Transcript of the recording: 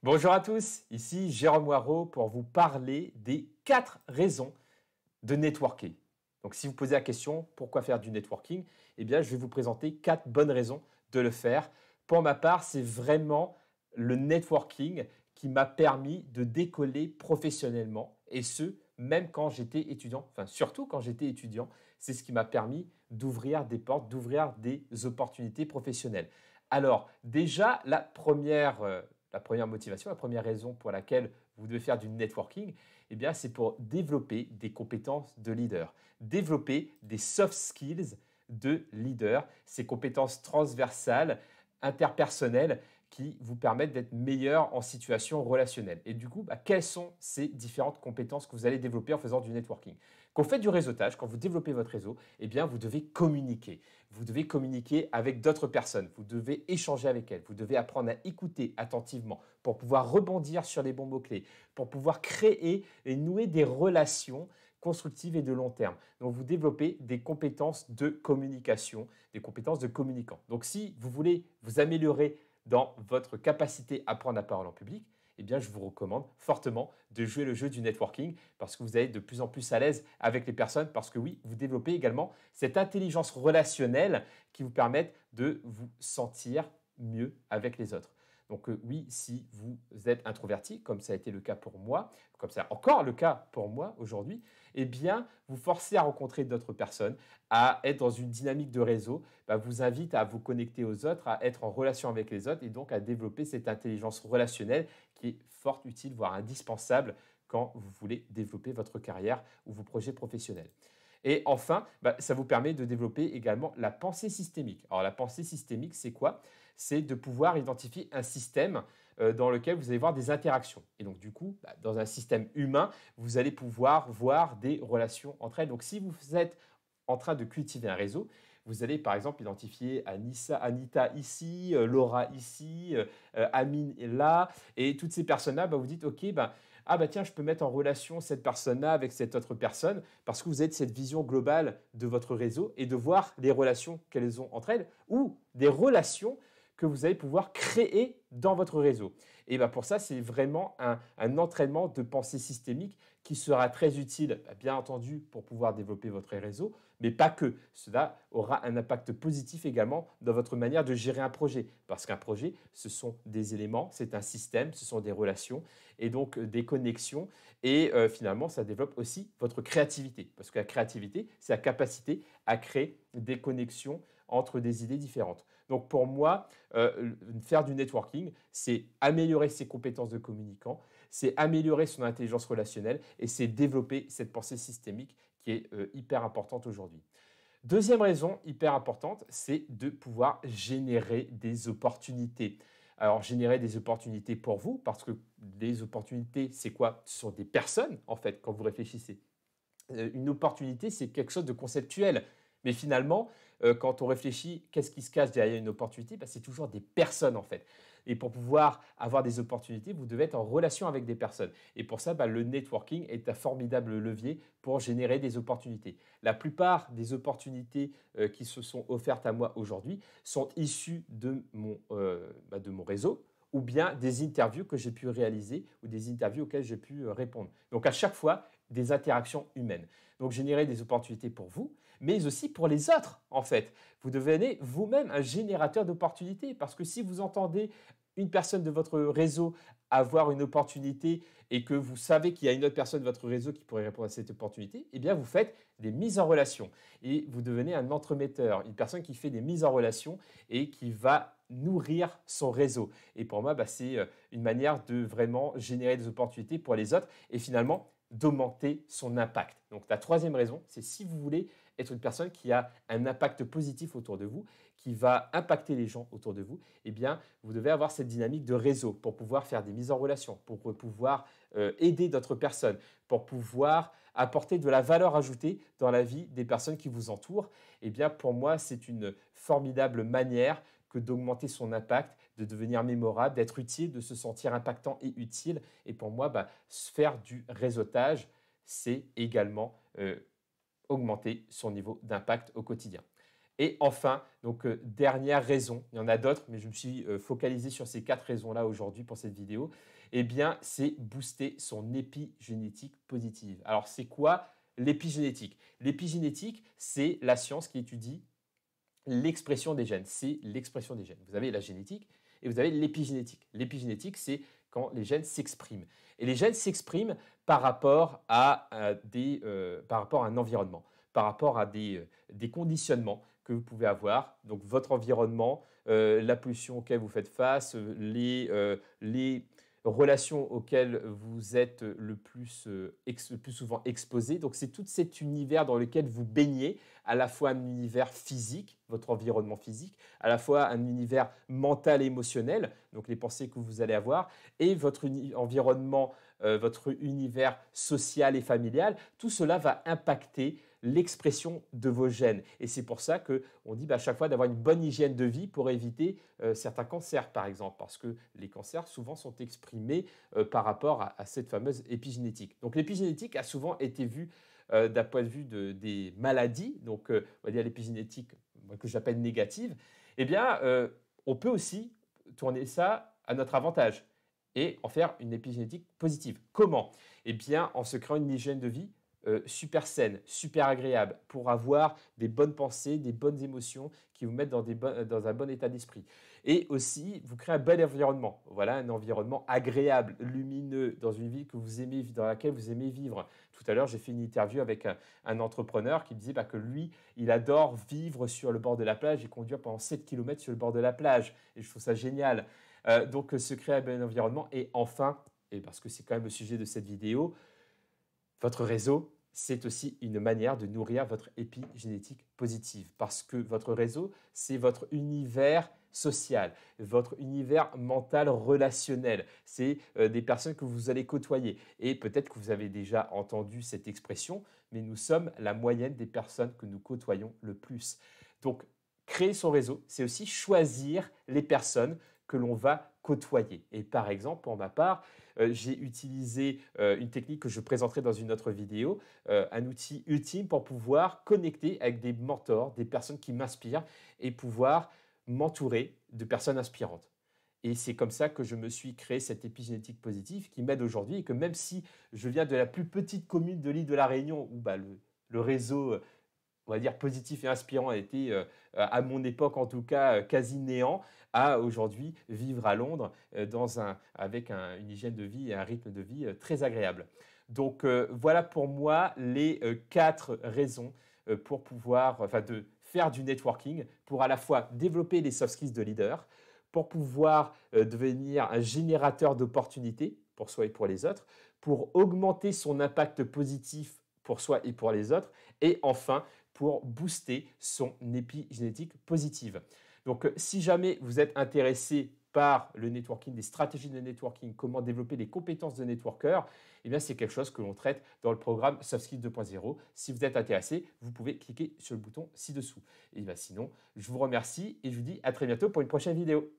Bonjour à tous, ici Jérôme Waro pour vous parler des 4 raisons de networker. Donc si vous posez la question pourquoi faire du networking, eh bien je vais vous présenter 4 bonnes raisons de le faire. Pour ma part, c'est vraiment le networking qui m'a permis de décoller professionnellement et ce, même quand j'étais étudiant, enfin surtout quand j'étais étudiant, c'est ce qui m'a permis d'ouvrir des portes, d'ouvrir des opportunités professionnelles. Alors déjà, la première motivation, la première raison pour laquelle vous devez faire du networking, eh bien, c'est pour développer des compétences de leader, développer des soft skills de leader, ces compétences transversales, interpersonnelles qui vous permettent d'être meilleur en situation relationnelle. Et du coup, quelles sont ces différentes compétences que vous allez développer en faisant du networking? Quand vous faites du réseautage, quand vous développez votre réseau, eh bien, vous devez communiquer. Vous devez communiquer avec d'autres personnes. Vous devez échanger avec elles. Vous devez apprendre à écouter attentivement pour pouvoir rebondir sur les bons mots-clés, pour pouvoir créer et nouer des relations constructives et de long terme. Donc, vous développez des compétences de communication, des compétences de communicant. Donc, si vous voulez vous améliorer dans votre capacité à prendre la parole en public, eh bien, je vous recommande fortement de jouer le jeu du networking parce que vous allez être de plus en plus à l'aise avec les personnes parce que oui, vous développez également cette intelligence relationnelle qui vous permet de vous sentir mieux avec les autres. Donc oui, si vous êtes introverti, comme ça a été le cas pour moi, comme c'est encore le cas pour moi aujourd'hui, eh bien, vous forcez à rencontrer d'autres personnes, à être dans une dynamique de réseau, vous invite à vous connecter aux autres, à être en relation avec les autres et donc à développer cette intelligence relationnelle qui est fort utile, voire indispensable quand vous voulez développer votre carrière ou vos projets professionnels. Et enfin, ça vous permet de développer également la pensée systémique. Alors la pensée systémique, c'est quoi? C'est de pouvoir identifier un système dans lequel vous allez voir des interactions. Et donc du coup, dans un système humain, vous allez pouvoir voir des relations entre elles. Donc si vous êtes en train de cultiver un réseau, vous allez par exemple identifier Anita ici, Laura ici, Amine est là, et toutes ces personnes-là, vous dites, ok, tiens, je peux mettre en relation cette personne-là avec cette autre personne, parce que vous avez cette vision globale de votre réseau et de voir les relations qu'elles ont entre elles, ou des relations que vous allez pouvoir créer dans votre réseau. Et pour ça, c'est vraiment un entraînement de pensée systémique qui sera très utile, bien entendu, pour pouvoir développer votre réseau, mais pas que. Cela aura un impact positif également dans votre manière de gérer un projet. Parce qu'un projet, ce sont des éléments, c'est un système, ce sont des relations et donc des connexions. Et finalement, ça développe aussi votre créativité. Parce que la créativité, c'est la capacité à créer des connexions entre des idées différentes. Donc pour moi, faire du networking, c'est améliorer ses compétences de communicant, c'est améliorer son intelligence relationnelle et c'est développer cette pensée systémique qui est hyper importante aujourd'hui. Deuxième raison hyper importante, c'est de pouvoir générer des opportunités. Alors, générer des opportunités pour vous, parce que les opportunités, c'est quoi? Ce sont des personnes, en fait, quand vous réfléchissez. Une opportunité, c'est quelque chose de conceptuel. Mais finalement, quand on réfléchit, qu'est-ce qui se cache derrière une opportunité? C'est toujours des personnes en fait. Et pour pouvoir avoir des opportunités, vous devez être en relation avec des personnes. Et pour ça, le networking est un formidable levier pour générer des opportunités. La plupart des opportunités qui se sont offertes à moi aujourd'hui sont issues de mon réseau ou bien des interviews que j'ai pu réaliser ou des interviews auxquelles j'ai pu répondre. Donc à chaque fois, des interactions humaines. Donc générer des opportunités pour vous, mais aussi pour les autres, en fait. Vous devenez vous-même un générateur d'opportunités, parce que si vous entendez une personne de votre réseau avoir une opportunité et que vous savez qu'il y a une autre personne de votre réseau qui pourrait répondre à cette opportunité, eh bien vous faites des mises en relation et vous devenez un entremetteur, une personne qui fait des mises en relation et qui va nourrir son réseau. Et pour moi, c'est une manière de vraiment générer des opportunités pour les autres et finalement d'augmenter son impact. Donc la troisième raison, c'est si vous voulez être une personne qui a un impact positif autour de vous, qui va impacter les gens autour de vous, eh bien, vous devez avoir cette dynamique de réseau pour pouvoir faire des mises en relation, pour pouvoir aider d'autres personnes, pour pouvoir apporter de la valeur ajoutée dans la vie des personnes qui vous entourent. Eh bien, pour moi, c'est une formidable manière que d'augmenter son impact, de devenir mémorable, d'être utile, de se sentir impactant et utile. Et pour moi, faire du réseautage, c'est également augmenter son niveau d'impact au quotidien. Et enfin, donc dernière raison, il y en a d'autres, mais je me suis focalisé sur ces 4 raisons-là aujourd'hui pour cette vidéo, eh bien, c'est booster son épigénétique positive. Alors, c'est quoi l'épigénétique? L'épigénétique, c'est la science qui étudie l'expression des gènes. C'est l'expression des gènes. Vous avez la génétique et vous avez l'épigénétique. L'épigénétique, c'est quand les gènes s'expriment. Et les gènes s'expriment par rapport à, par rapport à un environnement, par rapport à des conditionnements que vous pouvez avoir. Donc, votre environnement, la pollution auquel vous faites face, les relations auxquelles vous êtes le plus souvent exposé. Donc, c'est tout cet univers dans lequel vous baignez, à la fois un univers physique, votre environnement physique, à la fois un univers mental et émotionnel, donc les pensées que vous allez avoir, et votre environnement, votre univers social et familial. Tout cela va impacter l'expression de vos gènes. Et c'est pour ça qu'on dit à chaque fois d'avoir une bonne hygiène de vie pour éviter certains cancers, par exemple, parce que les cancers souvent sont exprimés par rapport à cette fameuse épigénétique. Donc l'épigénétique a souvent été vue d'un point de vue des maladies, donc on va dire l'épigénétique que j'appelle négative. Eh bien, on peut aussi tourner ça à notre avantage et en faire une épigénétique positive. Comment? Eh bien, en se créant une hygiène de vie super saine, super agréable, pour avoir des bonnes pensées, des bonnes émotions qui vous mettent dans un bon état d'esprit. Et aussi, vous créez un bel environnement. Voilà, un environnement agréable, lumineux, dans une ville que vous aimez, dans laquelle vous aimez vivre. Tout à l'heure, j'ai fait une interview avec un entrepreneur qui me disait que lui, il adore vivre sur le bord de la plage et conduire pendant 7 km sur le bord de la plage. Et je trouve ça génial. Donc, se créer un bel environnement. Et enfin, et parce que c'est quand même le sujet de cette vidéo, votre réseau, c'est aussi une manière de nourrir votre épigénétique positive parce que votre réseau, c'est votre univers social, votre univers mental relationnel. C'est des personnes que vous allez côtoyer. Et peut-être que vous avez déjà entendu cette expression, mais nous sommes la moyenne des personnes que nous côtoyons le plus. Donc, créer son réseau, c'est aussi choisir les personnes que l'on va côtoyer. Et par exemple, pour ma part, j'ai utilisé une technique que je présenterai dans une autre vidéo, un outil ultime pour pouvoir connecter avec des mentors, des personnes qui m'inspirent et pouvoir m'entourer de personnes inspirantes. Et c'est comme ça que je me suis créé cette épigénétique positive qui m'aide aujourd'hui et que même si je viens de la plus petite commune de l'île de la Réunion où le réseau on va dire, positif et inspirant a été, à mon époque en tout cas, quasi néant, à aujourd'hui vivre à Londres avec une hygiène de vie et un rythme de vie très agréable. Donc voilà pour moi les 4 raisons pour pouvoir, enfin de faire du networking, pour à la fois développer les soft skills de leader, pour pouvoir devenir un générateur d'opportunités pour soi et pour les autres, pour augmenter son impact positif pour soi et pour les autres, et enfin pour booster son épigénétique positive. Donc, si jamais vous êtes intéressé par le networking, des stratégies de networking, comment développer des compétences de networker, eh bien, c'est quelque chose que l'on traite dans le programme Soft Skills 2.0. Si vous êtes intéressé, vous pouvez cliquer sur le bouton ci-dessous. Et bien, sinon, je vous remercie et je vous dis à très bientôt pour une prochaine vidéo.